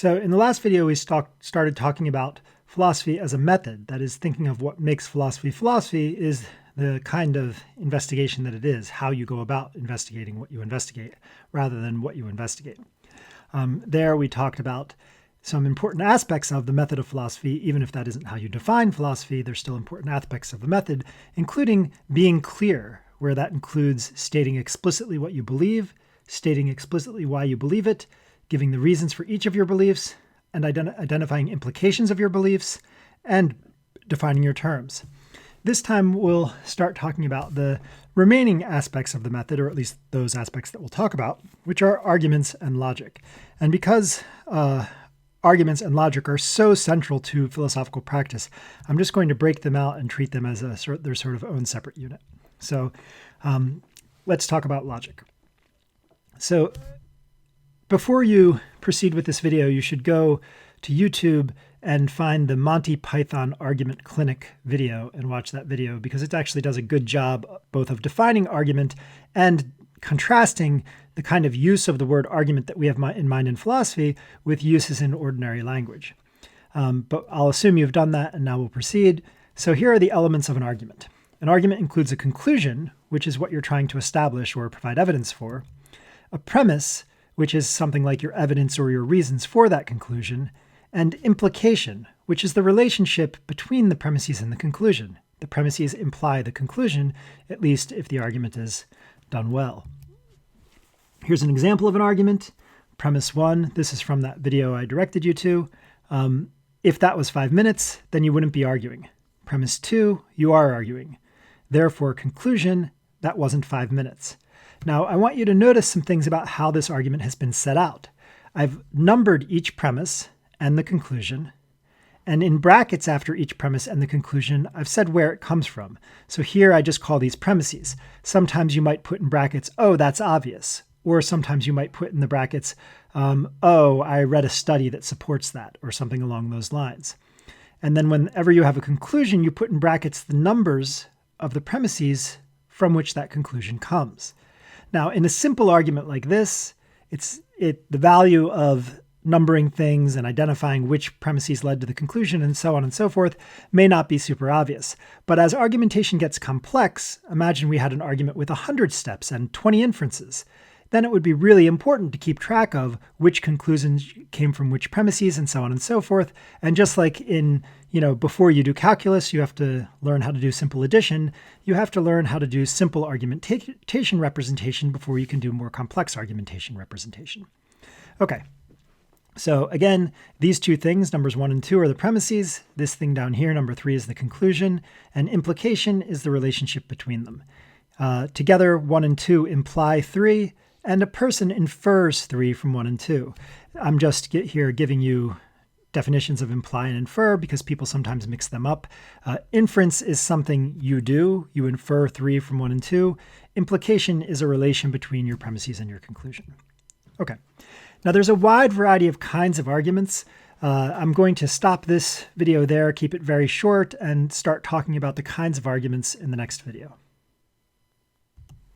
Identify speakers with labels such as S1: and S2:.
S1: So in the last video, we started talking about philosophy as a method. That is, thinking of what makes philosophy philosophy is the kind of investigation that it is, how you go about investigating what you investigate rather than what you investigate. There we talked about some important aspects of the method of philosophy. Even if that isn't how you define philosophy, there's still important aspects of the method, including being clear, where that includes stating explicitly what you believe, stating explicitly why you believe it, giving the reasons for each of your beliefs, and identifying implications of your beliefs, and defining your terms. This time we'll start talking about the remaining aspects of the method, or at least those aspects that we'll talk about, which are arguments and logic. And because arguments and logic are so central to philosophical practice, I'm just going to break them out and treat them as their sort of own separate unit. So let's talk about logic. So before you proceed with this video, you should go to YouTube and find the Monty Python Argument Clinic video and watch that video, because it actually does a good job both of defining argument and contrasting the kind of use of the word argument that we have in mind in philosophy with uses in ordinary language. But I'll assume you've done that, and now we'll proceed. So here are the elements of an argument. An argument includes a conclusion, which is what you're trying to establish or provide evidence for, a premise, which is something like your evidence or your reasons for that conclusion, and implication, which is the relationship between the premises and the conclusion. The premises imply the conclusion, at least if the argument is done well. Here's an example of an argument. Premise 1, this is from that video I directed you to. If that was 5 minutes, then you wouldn't be arguing. Premise 2, you are arguing. Therefore, conclusion, that wasn't 5 minutes. Now, I want you to notice some things about how this argument has been set out. I've numbered each premise and the conclusion, and in brackets after each premise and the conclusion, I've said where it comes from. So here I just call these premises. Sometimes you might put in brackets, oh, that's obvious. Or sometimes you might put in the brackets, oh, I read a study that supports that, or something along those lines. And then whenever you have a conclusion, you put in brackets the numbers of the premises from which that conclusion comes. Now, in a simple argument like this, the value of numbering things and identifying which premises led to the conclusion and so on and so forth may not be super obvious. But as argumentation gets complex, imagine we had an argument with 100 steps and 20 inferences. Then it would be really important to keep track of which conclusions came from which premises and so on and so forth. And just like in, before you do calculus, you have to learn how to do simple addition. You have to learn how to do simple argumentation representation before you can do more complex argumentation representation. Okay. So again, these two things, numbers 1 and 2, are the premises. This thing down here, number 3, is the conclusion. And implication is the relationship between them. Together, 1 and 2 imply 3. And a person infers 3 from 1 and 2. I'm just here giving you definitions of imply and infer because people sometimes mix them up. Inference is something you do. You infer 3 from 1 and 2. Implication is a relation between your premises and your conclusion. Okay. Now there's a wide variety of kinds of arguments. I'm going to stop this video there, keep it very short, and start talking about the kinds of arguments in the next video.